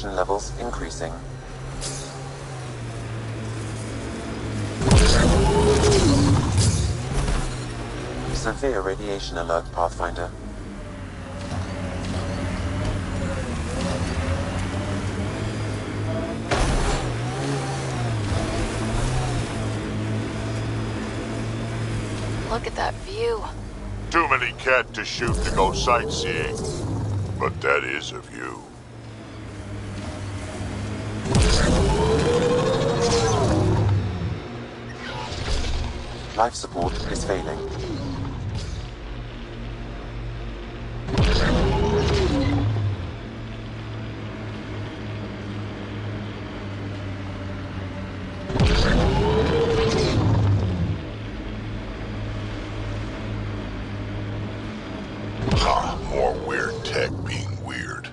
radiation levels increasing. Severe radiation alert, Pathfinder. Look at that view. Too many cat to shoot to go sightseeing. But that is a view. Life support is failing. More weird tech being weird.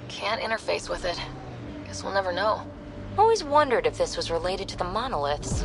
Can't interface with it. Guess we'll never know. Always wondered if this was related to the monoliths.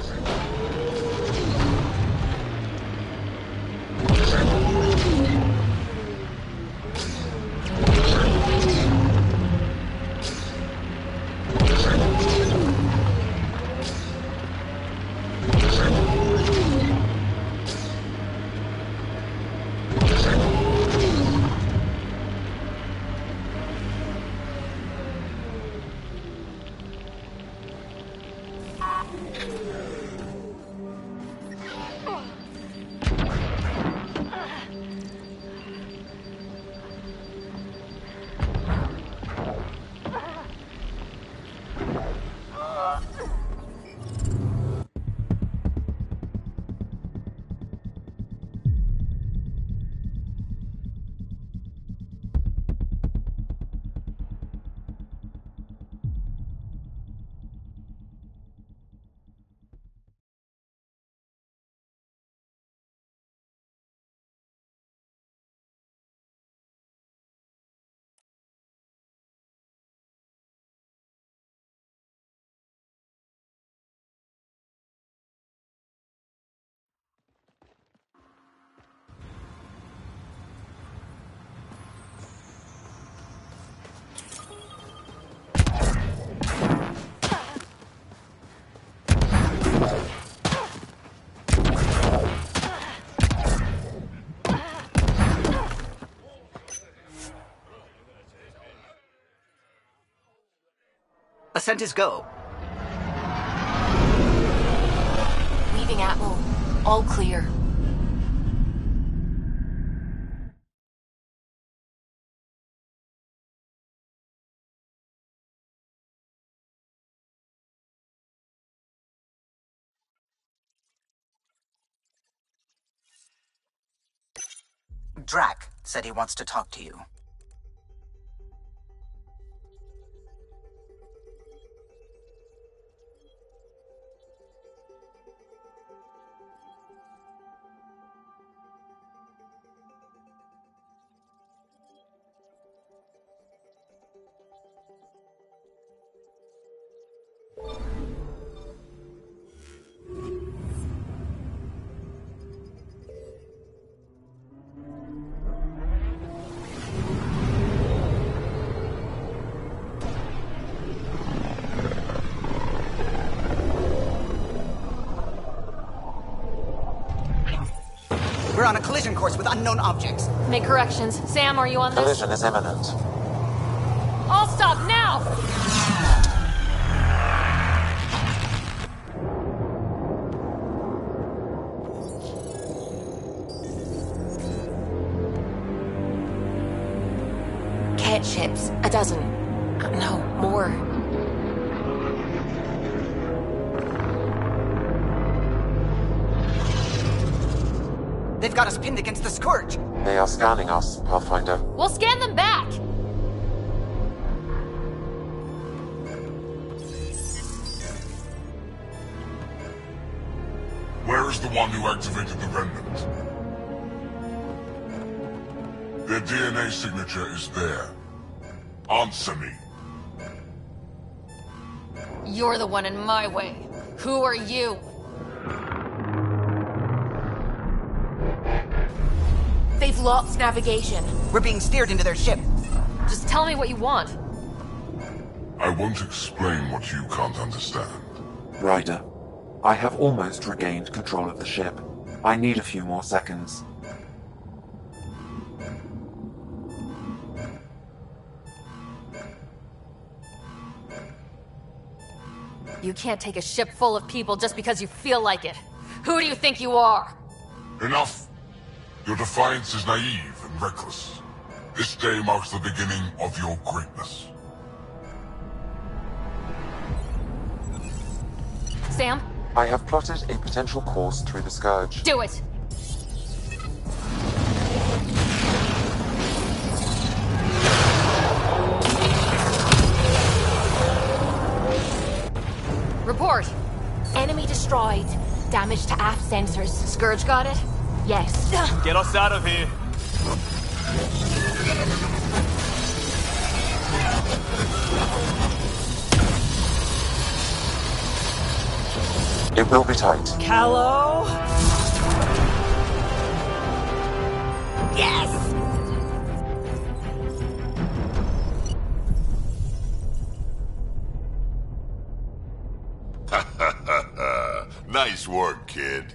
Ascent is go. Leaving Atmo. All clear. Drac said he wants to talk to you. We're on a collision course with unknown objects. Make corrections. Sam, are you on this? Collision is imminent. All stop now! Cat ships. A dozen. No, more. They've got us pinned against the Scourge. They are scanning us, Pathfinder. We'll scan them back! Where is the one who activated the remnant? Their DNA signature is there. Answer me. You're the one in my way. Who are you? They've lost navigation. We're being steered into their ship. Just tell me what you want. I won't explain what you can't understand. Ryder, I have almost regained control of the ship. I need a few more seconds. You can't take a ship full of people just because you feel like it. Who do you think you are? Enough! Your defiance is naive and reckless. This day marks the beginning of your greatness. Sam, I have plotted a potential course through the Scourge. do it! Report! Enemy destroyed. Damage to aft sensors. Scourge got it? Yes. Get us out of here. It will be tight. Callow? Yes! Nice work, kid.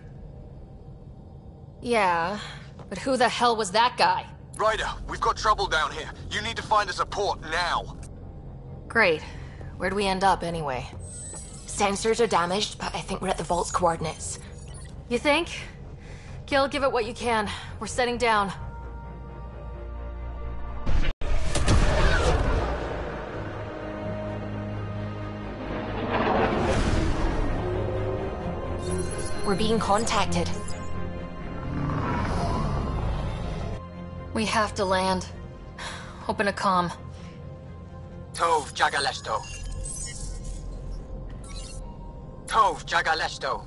Yeah, but who the hell was that guy? Ryder, we've got trouble down here. You need to find us a port now. Great. Where'd we end up anyway? Sensors are damaged, but I think we're at the vault's coordinates. You think? Gil, give it what you can. We're setting down. We're being contacted. We have to land. Open a comm. Tov Jagaleshto. Tov Jagaleshto.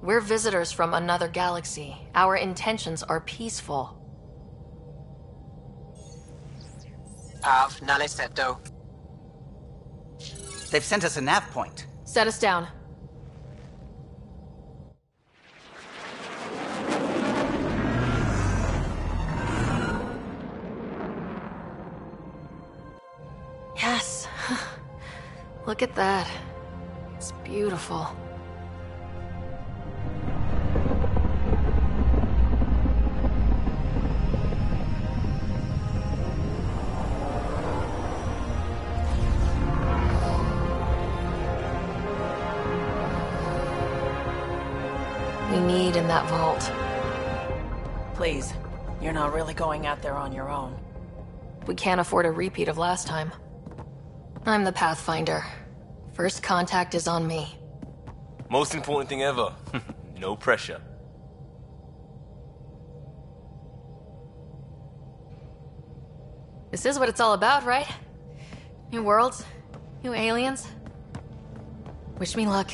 We're visitors from another galaxy. Our intentions are peaceful. Av Naleseto. They've sent us a nav point. Set us down. Yes. Look at that. It's beautiful. We need in that vault. Please, you're not really going out there on your own. We can't afford a repeat of last time. I'm the Pathfinder. First contact is on me. Most important thing ever. No pressure. This is what it's all about, right? New worlds, new aliens. Wish me luck.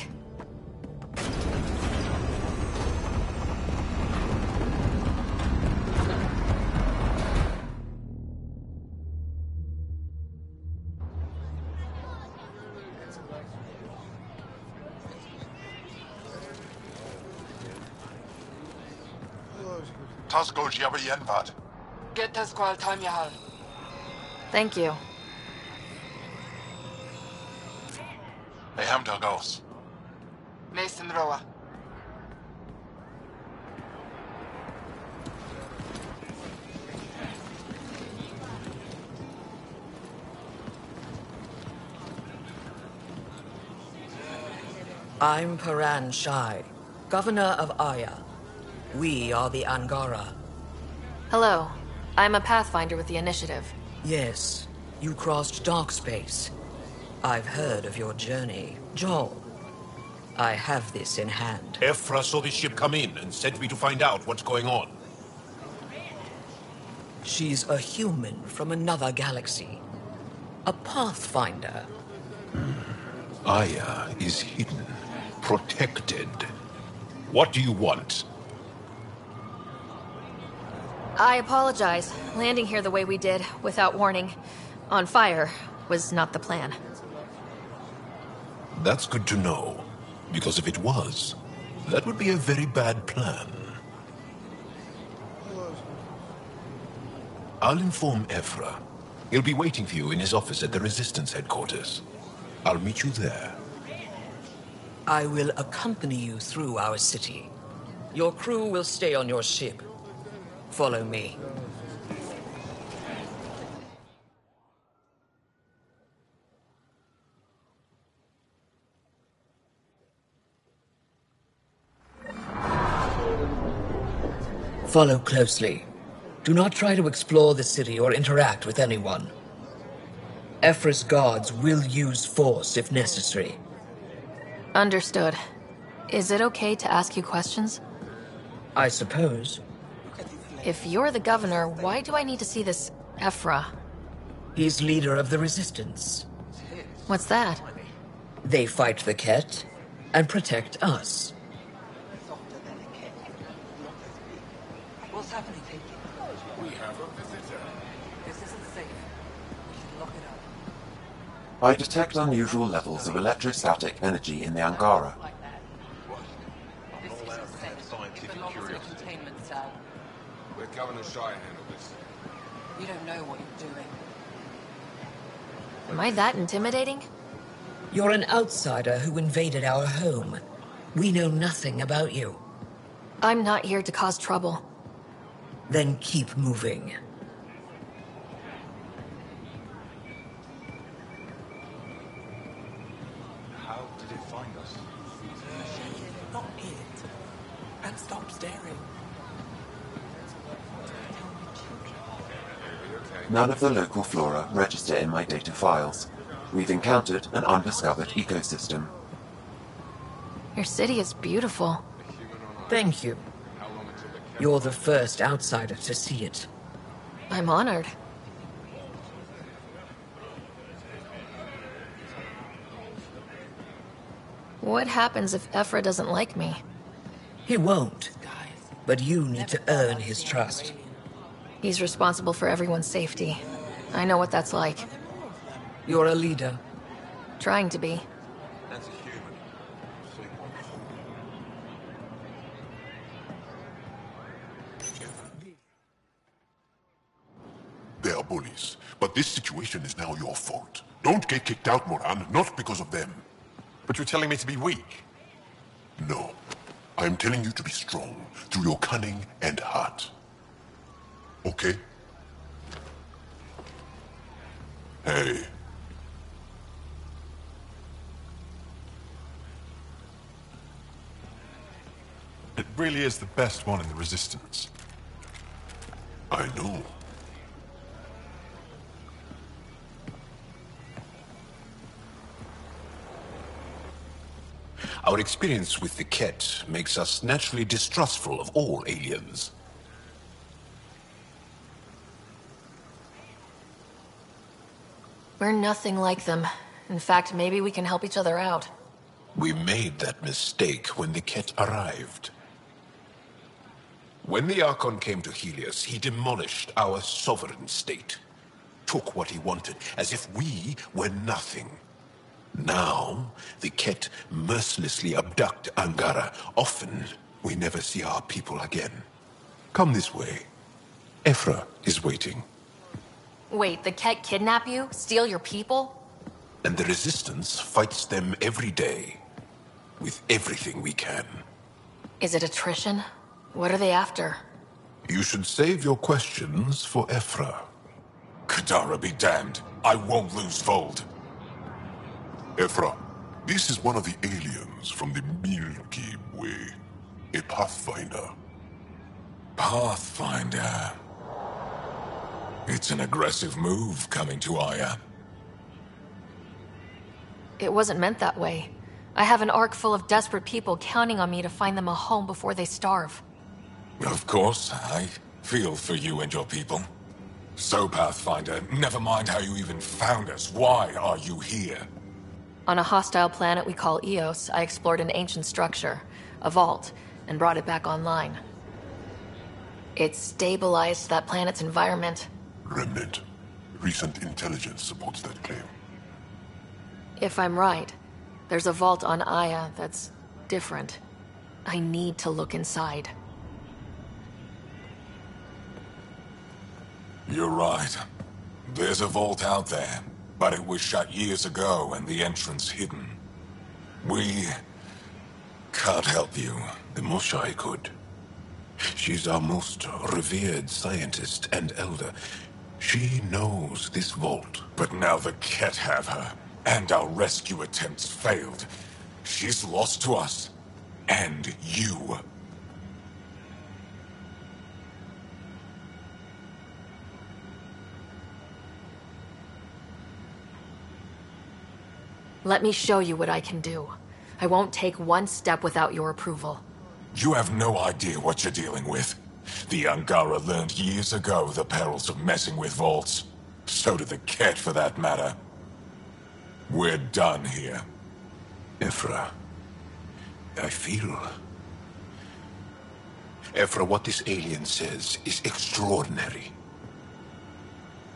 Tasko Jabba Yenvat. Get us qual time yahal. Thank you. They ham Dagos. Mason Roa. I'm Paran Shai, Governor of Aya. We are the Angara. Hello. I'm a Pathfinder with the Initiative. Yes, you crossed dark space. I've heard of your journey. Joel, I have this in hand. Ephra saw this ship come in and sent me to find out what's going on. She's a human from another galaxy. A Pathfinder. Aya is hidden, protected. What do you want? I apologize. Landing here the way we did, without warning, on fire, was not the plan. That's good to know, because if it was, that would be a very bad plan. I'll inform Ephra. He'll be waiting for you in his office at the Resistance headquarters. I'll meet you there. I will accompany you through our city. Your crew will stay on your ship. Follow me. Follow closely. Do not try to explore the city or interact with anyone. Ephra's guards will use force if necessary. Understood. Is it okay to ask you questions? I suppose. If you're the governor, why do I need to see this Ephra? He's leader of the Resistance. What's that? They fight the Ket and protect us. What's happening? We have a visitor. This isn't safe. We should lock it up. I detect unusual levels of electrostatic energy in the Angara. This isn't safe. It belongs in a containment cell. Let Governor Shire handle this. You don't know what you're doing. Am I that intimidating? You're an outsider who invaded our home. We know nothing about you. I'm not here to cause trouble. Then keep moving. How did it find us? Not it. And stop staring. None of the local flora register in my data files. We've encountered an undiscovered ecosystem. Your city is beautiful. Thank you. You're the first outsider to see it. I'm honored. What happens if Ephra doesn't like me? He won't. But you need to earn his trust. He's responsible for everyone's safety. I know what that's like. You're a leader. Trying to be. That's a human. They are bullies, but this situation is now your fault. Don't get kicked out, Moran, not because of them. But you're telling me to be weak? No. I am telling you to be strong, through your cunning and heart. Okay? Hey. It really is the best one in the Resistance. I know. Our experience with the Ket makes us naturally distrustful of all aliens. We're nothing like them. In fact, maybe we can help each other out. We made that mistake when the Ket arrived. When the Archon came to Helios, he demolished our sovereign state. Took what he wanted, as if we were nothing. Now, the Ket mercilessly abduct Angara. Often, we never see our people again. Come this way. Ephra is waiting. Wait, the Ket kidnap you? Steal your people? And the Resistance fights them every day. With everything we can. Is it attrition? What are they after? You should save your questions for Ephra. Kadara be damned. I won't lose Fold. Ephra, this is one of the aliens from the Milky Way. A Pathfinder. Pathfinder. It's an aggressive move coming to Aya. It wasn't meant that way. I have an ark full of desperate people counting on me to find them a home before they starve. Of course, I feel for you and your people. So, Pathfinder, never mind how you even found us. Why are you here? On a hostile planet we call Eos, I explored an ancient structure, a vault, and brought it back online. It stabilized that planet's environment. Remnant. Recent intelligence supports that claim. If I'm right, there's a vault on Aya that's different. I need to look inside. You're right. There's a vault out there, but it was shut years ago and the entrance hidden. We can't help you. The Moshai could. She's our most revered scientist and elder. She knows this vault. But now the Ket have her, and our rescue attempts failed. She's lost to us. And you. Let me show you what I can do. I won't take one step without your approval. You have no idea what you're dealing with. The Angara learned years ago the perils of messing with vaults. So did the Ket, for that matter. We're done here. Ephra, I feel... Ephra, what this alien says is extraordinary.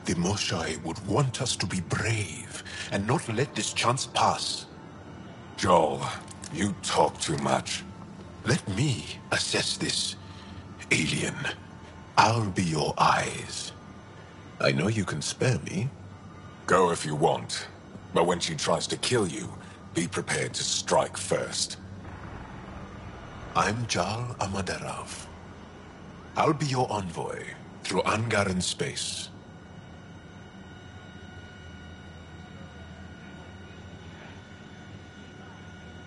The Moshai would want us to be brave and not let this chance pass. Joel, you talk too much. Let me assess this, alien. I'll be your eyes. I know you can spare me. Go if you want. But when she tries to kill you, be prepared to strike first. I'm Jal Amaderav. I'll be your envoy through Angaran space.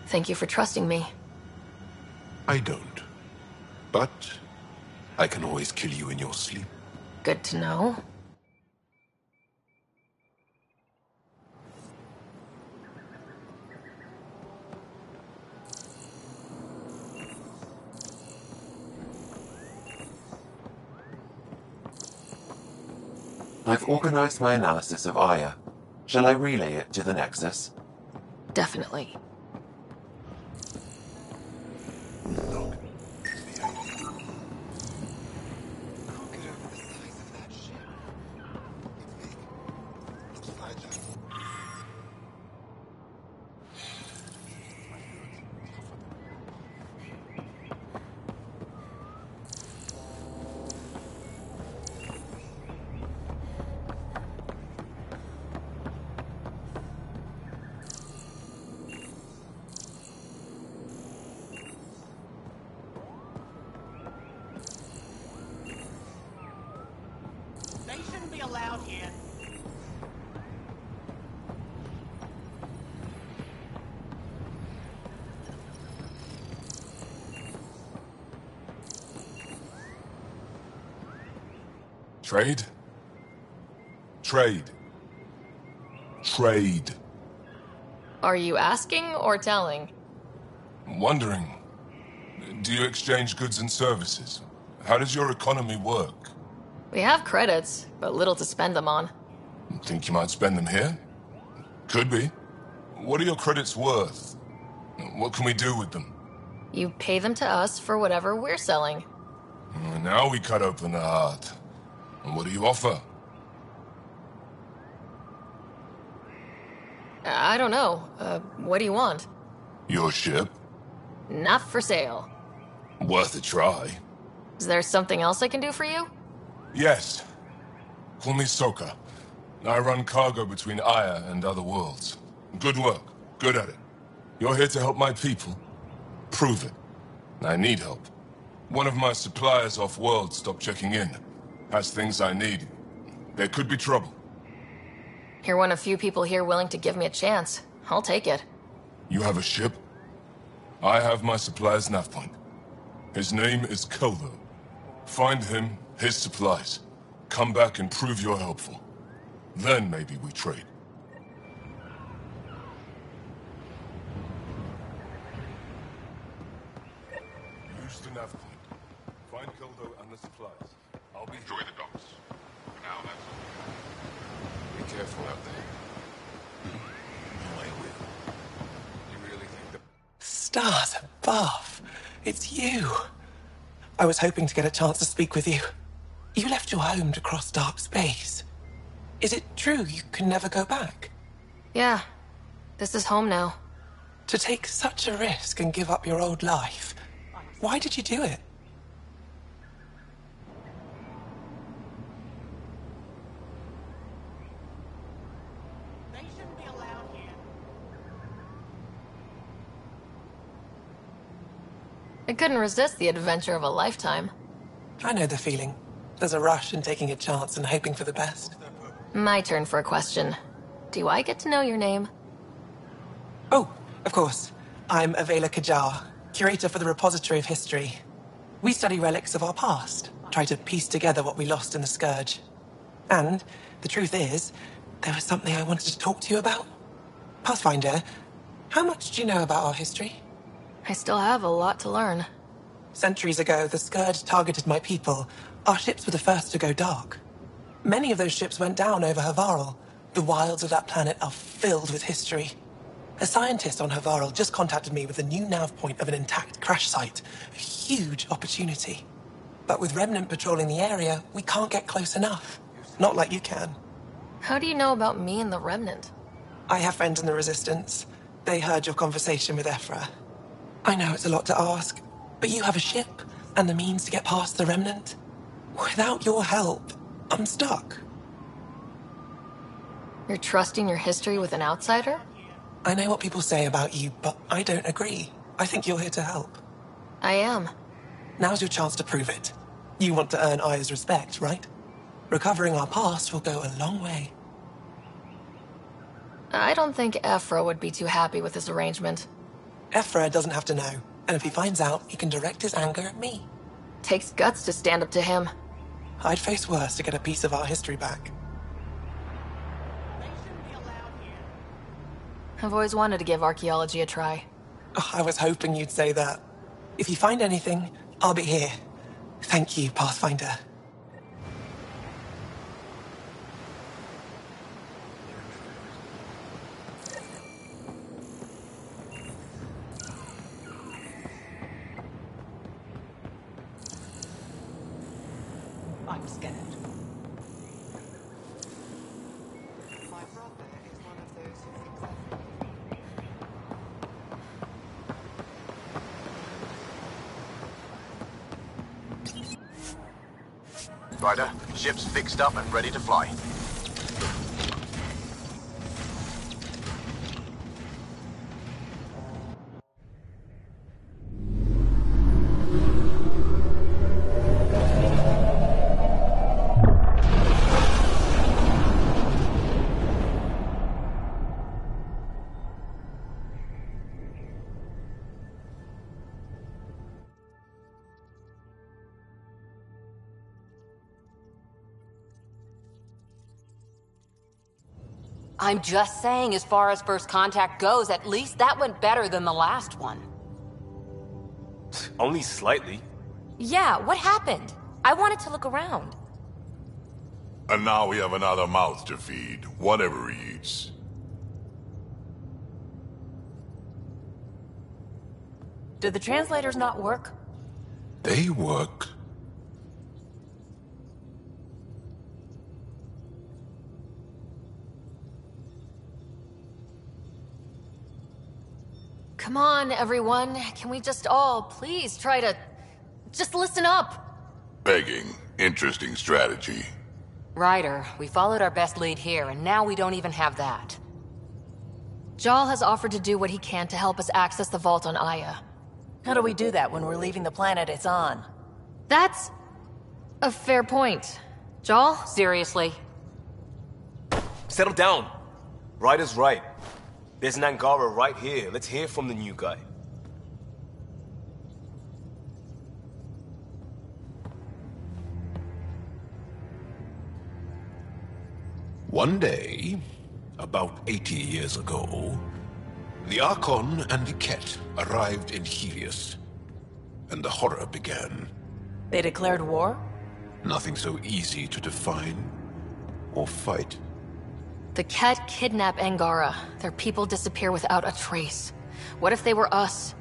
Thank you for trusting me. I don't. But I can always kill you in your sleep. Good to know. I've organized my analysis of Aya. Shall I relay it to the Nexus? Definitely. Trade? Trade. Trade. Are you asking or telling? Wondering, do you exchange goods and services? How does your economy work? We have credits, but little to spend them on. Think you might spend them here? Could be. What are your credits worth? What can we do with them? You pay them to us for whatever we're selling. Now we cut open the heart. And what do you offer? I don't know. What do you want? Your ship? Not for sale. Worth a try. Is there something else I can do for you? Yes. Call me Soka. I run cargo between Aya and other worlds. Good work. Good at it. You're here to help my people? Prove it. I need help. One of my suppliers off-world stopped checking in. Has things I need. There could be trouble. You're one of few people here willing to give me a chance. I'll take it. You have a ship? I have my supplier's nav point. His name is Keldo. Find him, his supplies. Come back and prove you're helpful. Then maybe we trade. Use the nav point. Find Keldo and the supplies. I'll be Enjoy the docks. For now, that's all. Be careful out there. No, I will. You really think that... Stars above! It's you! I was hoping to get a chance to speak with you. You left your home to cross dark space. Is it true you can never go back? Yeah. This is home now. To take such a risk and give up your old life, why did you do it? I couldn't resist the adventure of a lifetime. I know the feeling. There's a rush in taking a chance and hoping for the best. My turn for a question. Do I get to know your name? Oh, of course. I'm RevELLEution, curator for the Repository of History. We study relics of our past, try to piece together what we lost in the Scourge. And the truth is, there was something I wanted to talk to you about. Pathfinder, how much do you know about our history? I still have a lot to learn. Centuries ago, the Scourge targeted my people. Our ships were the first to go dark. Many of those ships went down over Havarl. The wilds of that planet are filled with history. A scientist on Havarl just contacted me with a new nav point of an intact crash site. A huge opportunity. But with Remnant patrolling the area, we can't get close enough. Not like you can. How do you know about me and the Remnant? I have friends in the Resistance. They heard your conversation with Ephra. I know it's a lot to ask, but you have a ship and the means to get past the Remnant. Without your help, I'm stuck. You're trusting your history with an outsider? I know what people say about you, but I don't agree. I think you're here to help. I am. Now's your chance to prove it. You want to earn Aya's respect, right? Recovering our past will go a long way. I don't think Ephra would be too happy with this arrangement. Ephra doesn't have to know, and if he finds out, he can direct his anger at me. Takes guts to stand up to him. I'd face worse to get a piece of our history back. I've always wanted to give archaeology a try. Oh, I was hoping you'd say that. If you find anything, I'll be here. Thank you, Pathfinder. I'm scared. My brother is one of those who thinks that. Ryder, ship's fixed up and ready to fly. I'm just saying, as far as first contact goes, at least that went better than the last one. Only slightly. Yeah, what happened? I wanted to look around. And now we have another mouth to feed, whatever he eats. Did the translators not work? They work. Come on, everyone. Can we just all please try to just listen up? Begging. Interesting strategy. Ryder, we followed our best lead here, and now we don't even have that. Jal has offered to do what he can to help us access the vault on Aya. How do we do that when we're leaving the planet it's on? That's a fair point. Jal? Seriously? Settle down. Ryder's right. There's an Angara right here. Let's hear from the new guy. One day, about 80 years ago, the Archon and the Ket arrived in Helios, and the horror began. They declared war? Nothing so easy to define or fight. The Ket kidnap Angara. Their people disappear without a trace. What if they were us?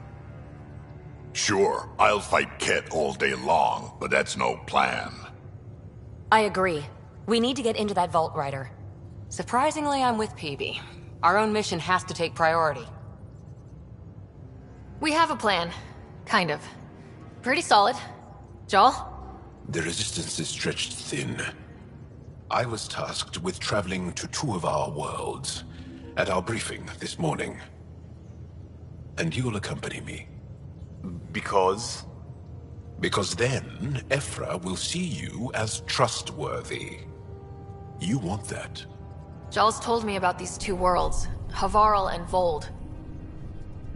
Sure, I'll fight Ket all day long, but that's no plan. I agree. We need to get into that vault, Ryder. Surprisingly, I'm with PB. Our own mission has to take priority. We have a plan. Kind of. Pretty solid. Jal? The resistance is stretched thin. I was tasked with traveling to two of our worlds at our briefing this morning. And you'll accompany me. Because? Because then Ephra will see you as trustworthy. You want that. Jarl's told me about these two worlds, Havarl and Vold.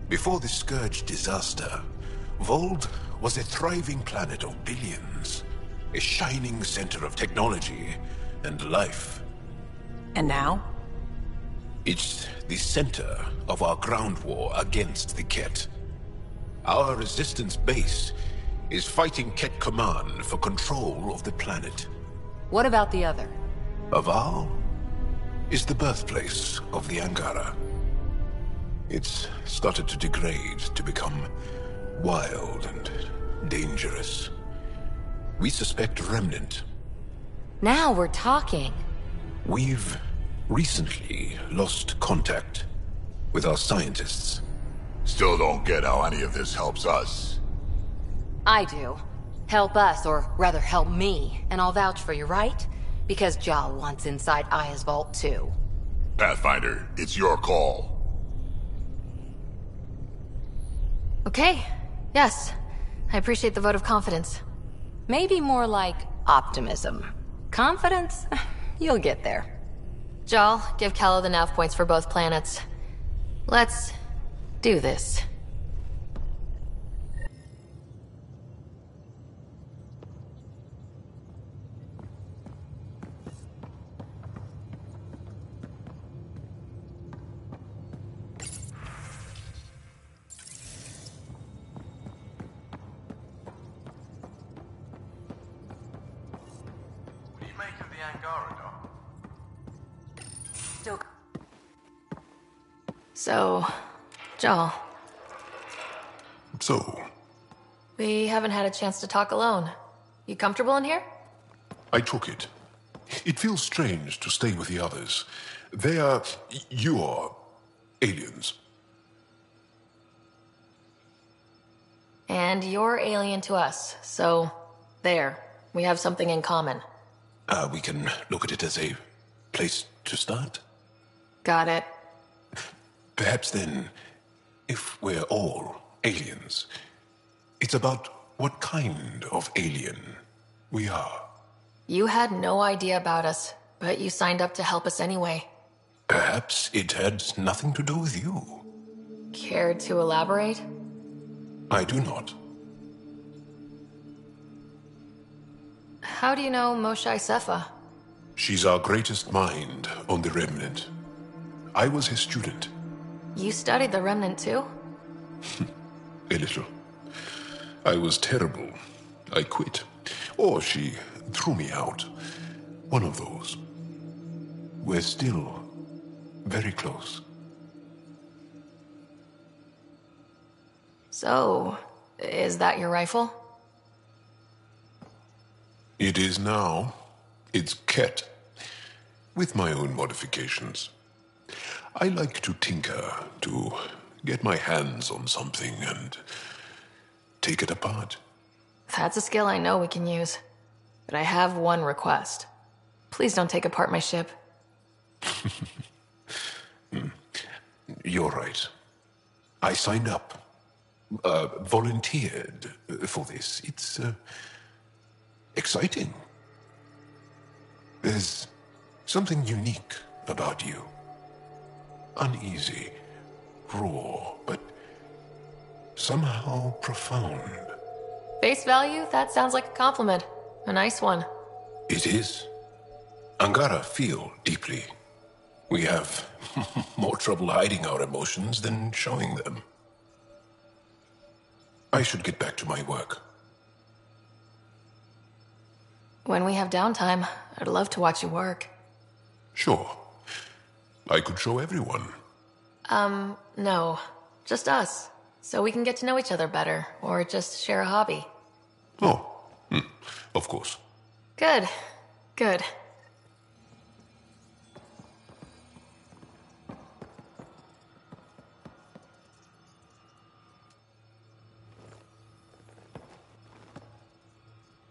Before the Scourge disaster, Vold was a thriving planet of billions. A shining center of technology and life. And now? It's the center of our ground war against the Ket. Our resistance base is fighting Ket Command for control of the planet. What about the other? Aval is the birthplace of the Angara. It's started to degrade, to become wild and dangerous. We suspect Remnant. Now we're talking. We've recently lost contact with our scientists. Still don't get how any of this helps us. I do. Help us, or rather help me, and I'll vouch for you, right? Because Jarl wants inside Aya's vault too. Pathfinder, it's your call. Okay. Yes. I appreciate the vote of confidence. Maybe more like optimism. Confidence? You'll get there. Jarl, give Callow the nav points for both planets. Let's do this. So, Jarl. So? We haven't had a chance to talk alone. You comfortable in here? I took it. It feels strange to stay with the others. They are... you are... aliens. And you're alien to us, so... there. We have something in common. We can look at it as a place to start. Got it. Perhaps then, if we're all aliens, it's about what kind of alien we are. You had no idea about us, but you signed up to help us anyway. Perhaps it had nothing to do with you. Care to elaborate? I do not. How do you know Moshae Sefa? She's our greatest mind on the Remnant. I was his student. You studied the Remnant too? A little. I was terrible. I quit. Or she threw me out. One of those. We're still very close. So, is that your rifle? It is now. It's Ket. With my own modifications. I like to tinker, to get my hands on something and take it apart. That's a skill I know we can use. But I have one request. Please don't take apart my ship. You're right. I signed up. Volunteered for this. It's exciting. There's something unique about you. Uneasy, raw, but somehow profound. Face value? That sounds like a compliment. A nice one. It is. Angara feel deeply. We have more trouble hiding our emotions than showing them. I should get back to my work. When we have downtime, I'd love to watch you work. Sure. I could show everyone. No. Just us. So we can get to know each other better, or just share a hobby. Oh, of course. Good. Good.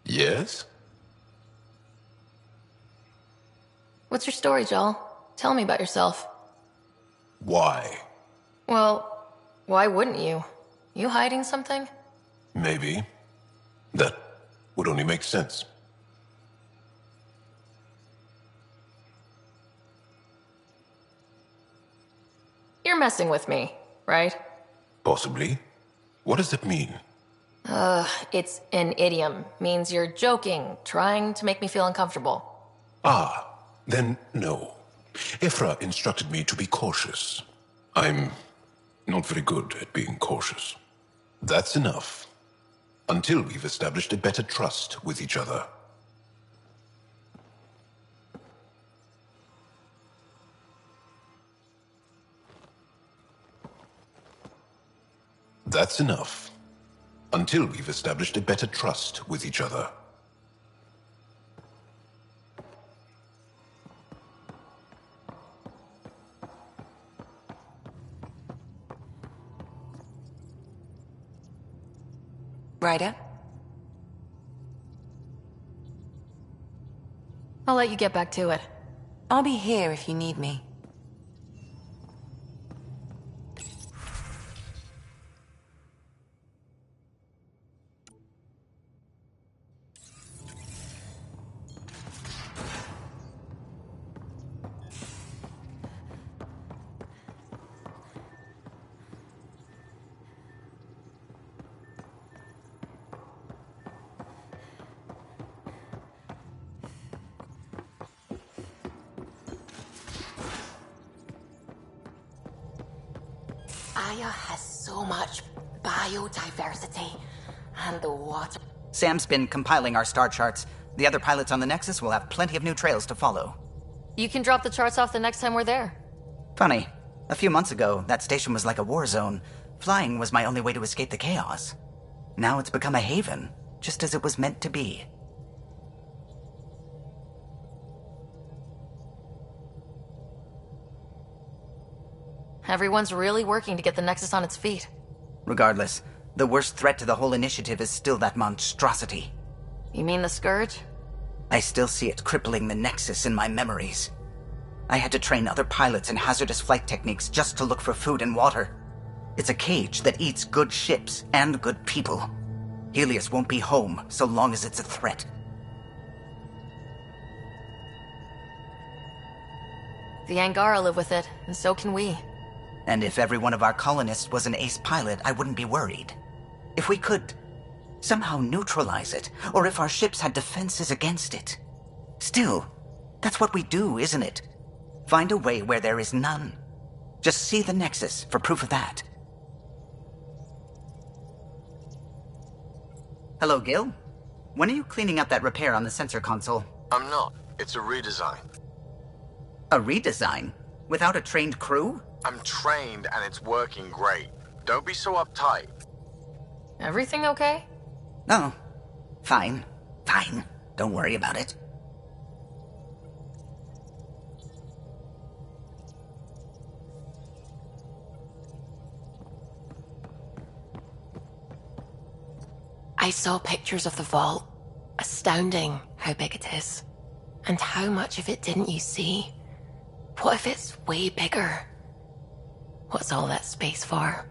Yes? What's your story, Joel? Tell me about yourself. Why? Well, why wouldn't you? You hiding something? Maybe. That would only make sense. You're messing with me, right? Possibly. What does that mean? It's an idiom. Means you're joking, trying to make me feel uncomfortable. Ah, then no. Ephra instructed me to be cautious. I'm not very good at being cautious. That's enough. Until we've established a better trust with each other. That's enough. Until we've established a better trust with each other. Ryder? I'll let you get back to it. I'll be here if you need me. Aya has so much biodiversity, and the water... Sam's been compiling our star charts. The other pilots on the Nexus will have plenty of new trails to follow. You can drop the charts off the next time we're there. Funny. A few months ago, that station was like a war zone. Flying was my only way to escape the chaos. Now it's become a haven, just as it was meant to be. Everyone's really working to get the Nexus on its feet. Regardless, the worst threat to the whole initiative is still that monstrosity. You mean the Scourge? I still see it crippling the Nexus in my memories. I had to train other pilots in hazardous flight techniques just to look for food and water. It's a cage that eats good ships and good people. Helios won't be home so long as it's a threat. The Angara live with it, and so can we. And if every one of our colonists was an ace pilot, I wouldn't be worried. If we could somehow neutralize it, or if our ships had defenses against it. Still, that's what we do, isn't it? Find a way where there is none. Just see the Nexus for proof of that. Hello, Gil. When are you cleaning up that repair on the sensor console? I'm not. It's a redesign. A redesign? Without a trained crew? I'm trained and it's working great. Don't be so uptight. Everything okay? Oh, fine. Fine. Don't worry about it. I saw pictures of the vault. Astounding how big it is. And how much of it didn't you see? What if it's way bigger? What's all that space for?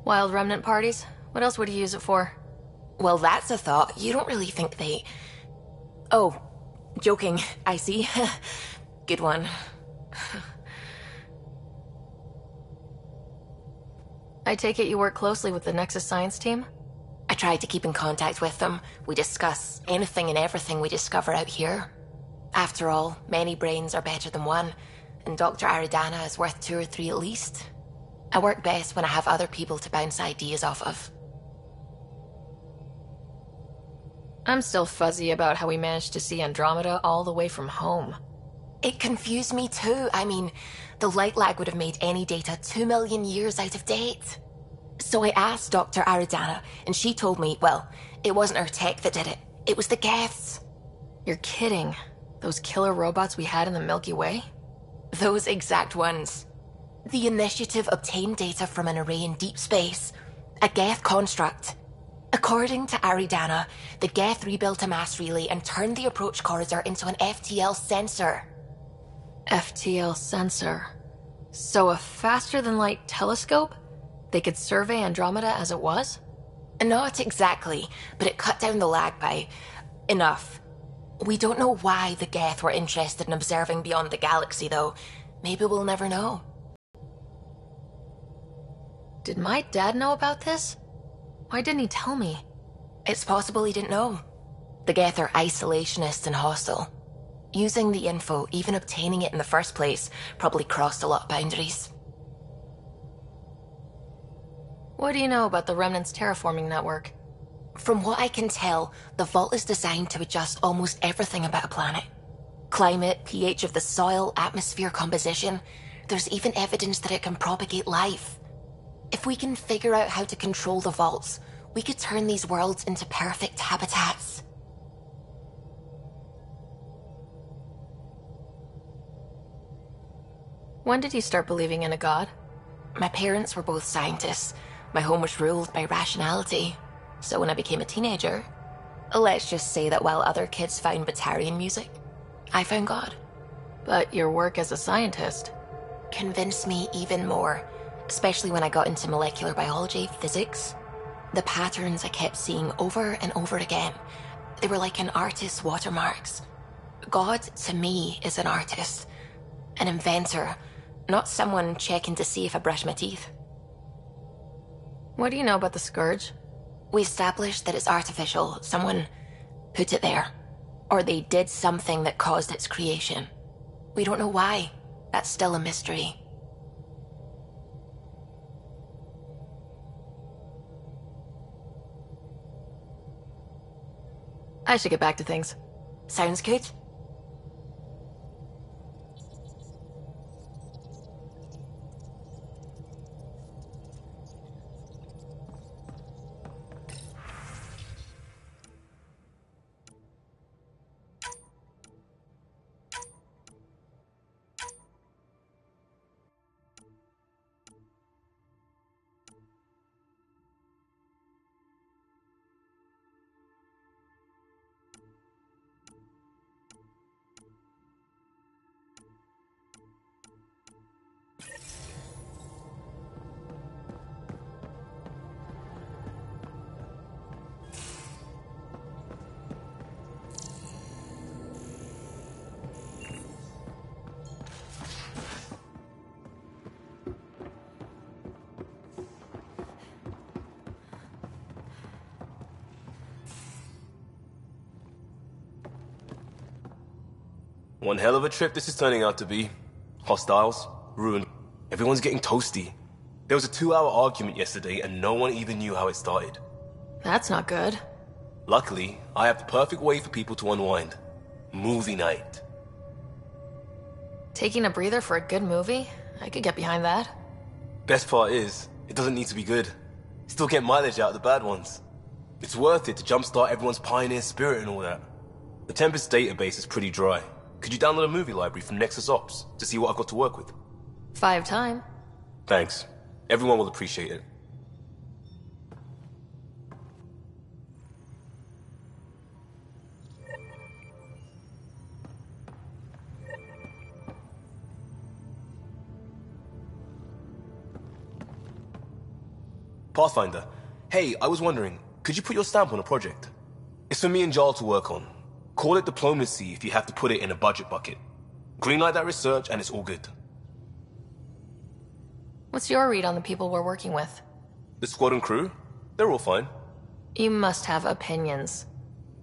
Wild remnant parties? What else would you use it for? Well, that's a thought. You don't really think they... Oh, joking. I see. Good one. I take it you work closely with the Nexus science team? I try to keep in contact with them. We discuss anything and everything we discover out here. After all, many brains are better than one, and Dr. Aridana is worth 2 or 3 at least. I work best when I have other people to bounce ideas off of. I'm still fuzzy about how we managed to see Andromeda all the way from home. It confused me too. I mean, the light lag would have made any data 2 million years out of date. So I asked Dr. Aridana, and she told me, well, it wasn't her tech that did it. It was the Geths. You're kidding. Those killer robots we had in the Milky Way? Those exact ones. The Initiative obtained data from an array in deep space. A Geth construct. According to Aridana, the Geth rebuilt a mass relay and turned the approach corridor into an FTL sensor. FTL sensor. So a faster-than-light telescope? They could survey Andromeda as it was? Not exactly, but it cut down the lag by enough. We don't know why the Geth were interested in observing beyond the galaxy, though. Maybe we'll never know. Did my dad know about this? Why didn't he tell me? It's possible he didn't know. The Geth are isolationist and hostile. Using the info, even obtaining it in the first place, probably crossed a lot of boundaries. What do you know about the Remnant's terraforming network? From what I can tell, the vault is designed to adjust almost everything about a planet. Climate, pH of the soil, atmosphere composition. There's even evidence that it can propagate life. If we can figure out how to control the vaults, we could turn these worlds into perfect habitats. When did you start believing in a god? My parents were both scientists. My home was ruled by rationality. So when I became a teenager, let's just say that while other kids found Batarian music, I found God. But your work as a scientist convinced me even more, especially when I got into molecular biology, physics. The patterns I kept seeing over and over again, they were like an artist's watermarks. God, to me, is an artist, an inventor, not someone checking to see if I brush my teeth. What do you know about the Scourge? We established that it's artificial. Someone put it there. Or they did something that caused its creation. We don't know why. That's still a mystery. I should get back to things. Sounds good. One hell of a trip this is turning out to be. Hostiles, ruined, everyone's getting toasty. There was a 2-hour argument yesterday and no one even knew how it started. That's not good. Luckily, I have the perfect way for people to unwind. Movie night. Taking a breather for a good movie? I could get behind that. Best part is, it doesn't need to be good. Still get mileage out of the bad ones. It's worth it to jumpstart everyone's pioneer spirit and all that. The Tempest database is pretty dry. Could you download a movie library from Nexus Ops to see what I've got to work with? 5 time. Thanks. Everyone will appreciate it. Pathfinder. Hey, I was wondering, could you put your stamp on a project? It's for me and Jarl to work on. Call it diplomacy if you have to put it in a budget bucket. Greenlight that research and it's all good. What's your read on the people we're working with? The squad and crew? They're all fine. You must have opinions.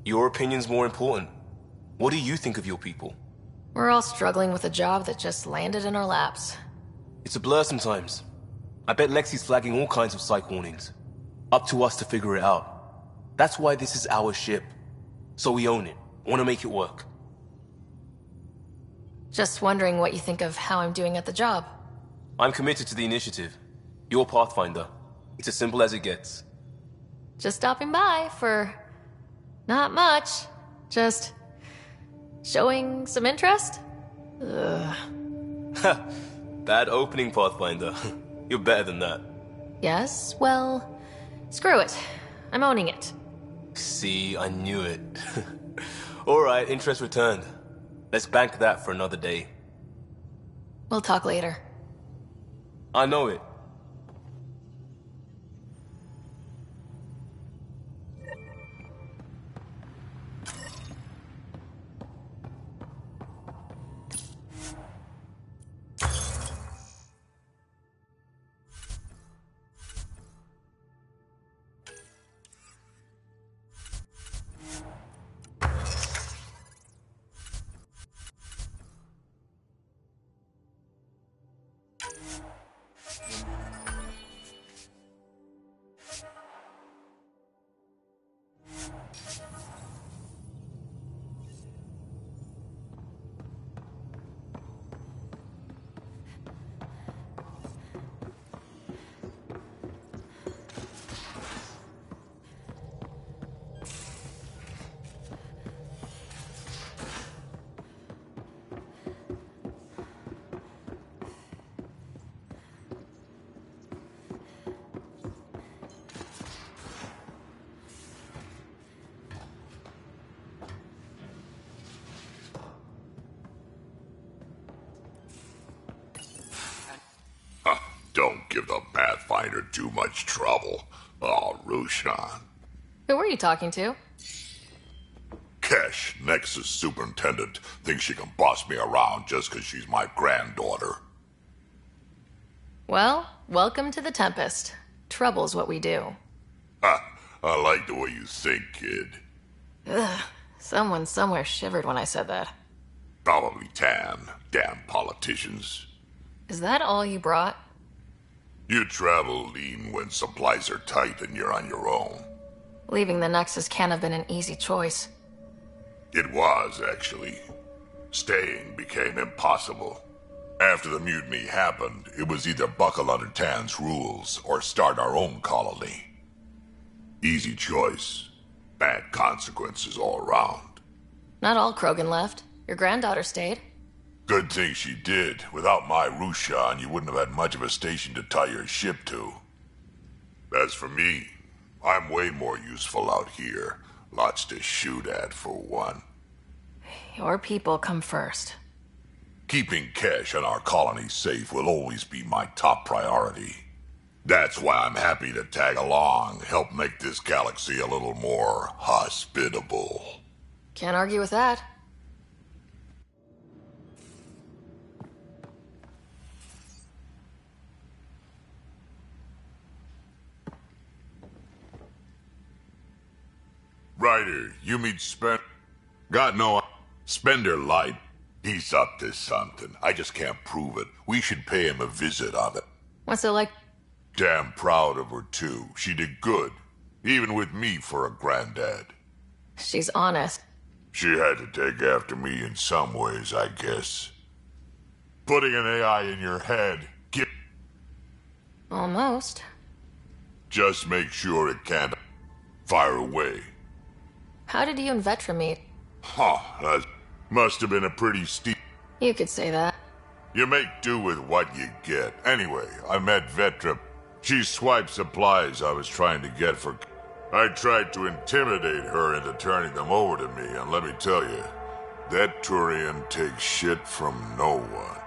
Your opinion's more important. What do you think of your people? We're all struggling with a job that just landed in our laps. It's a blur sometimes. I bet Lexi's flagging all kinds of psych warnings. Up to us to figure it out. That's why this is our ship. So we own it. Want to make it work. Just wondering what you think of how I'm doing at the job. I'm committed to the initiative. You're Pathfinder. It's as simple as it gets. Just stopping by for... not much. Just... showing some interest? Ugh. Bad opening, Pathfinder. You're better than that. Yes, well... screw it. I'm owning it. See, I knew it. Alright, interest returned. Let's bank that for another day. We'll talk later. I know it. Don't give the Pathfinder too much trouble. Oh, Rushan. Who were you talking to? Kesh, Nexus Superintendent, thinks she can boss me around just because she's my granddaughter. Well, welcome to the Tempest. Trouble's what we do. Ha! I like the way you think, kid. Ugh. Someone somewhere shivered when I said that. Probably Tan. Damn politicians. Is that all you brought? You travel lean when supplies are tight and you're on your own. Leaving the Nexus can't have been an easy choice. It was, actually. Staying became impossible. After the mutiny happened, it was either buckle under Tan's rules or start our own colony. Easy choice. Bad consequences all around. Not all Krogan left. Your granddaughter stayed. Good thing she did. Without my Rushan, you wouldn't have had much of a station to tie your ship to. As for me, I'm way more useful out here. Lots to shoot at, for one. Your people come first. Keeping Kesh and our colony safe will always be my top priority. That's why I'm happy to tag along, help make this galaxy a little more hospitable. Can't argue with that. Ryder, you meet Got no... Spender lied. He's up to something. I just can't prove it. We should pay him a visit on it. What's it like? Damn proud of her, too. She did good. Even with me for a granddad. She's honest. She had to take after me in some ways, I guess. Putting an AI in your head... Almost. Just make sure it can't... fire away. How did you and Vetra meet? Huh, that must have been a pretty steep... You could say that. You make do with what you get. Anyway, I met Vetra. She swiped supplies I was trying to get for... I tried to intimidate her into turning them over to me, and let me tell you, that Turian takes shit from no one.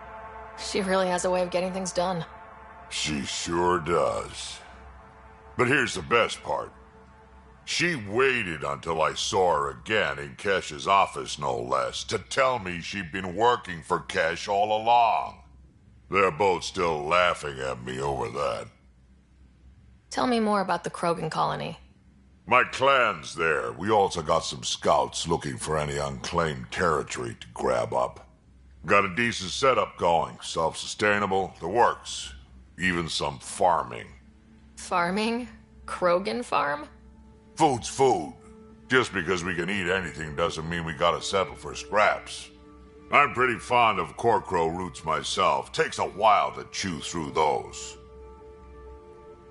She really has a way of getting things done. She sure does. But here's the best part. She waited until I saw her again in Kesh's office, no less, to tell me she'd been working for Kesh all along. They're both still laughing at me over that. Tell me more about the Krogan colony. My clan's there. We also got some scouts looking for any unclaimed territory to grab up. Got a decent setup going. Self-sustainable, the works. Even some farming. Farming? Krogan farm? Food's food. Just because we can eat anything doesn't mean we gotta settle for scraps. I'm pretty fond of Corcrow roots myself. Takes a while to chew through those.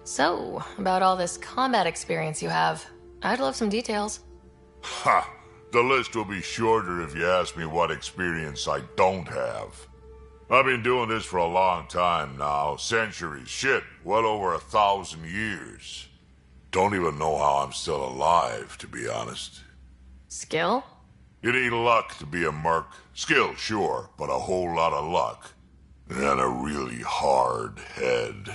So, about all this combat experience you have, I'd love some details. Ha! The list will be shorter if you ask me what experience I don't have. I've been doing this for a long time now. Centuries. Shit, well over 1,000 years. Don't even know how I'm still alive, to be honest. Skill? It ain't luck to be a merc. Skill, sure, but a whole lot of luck. And a really hard head.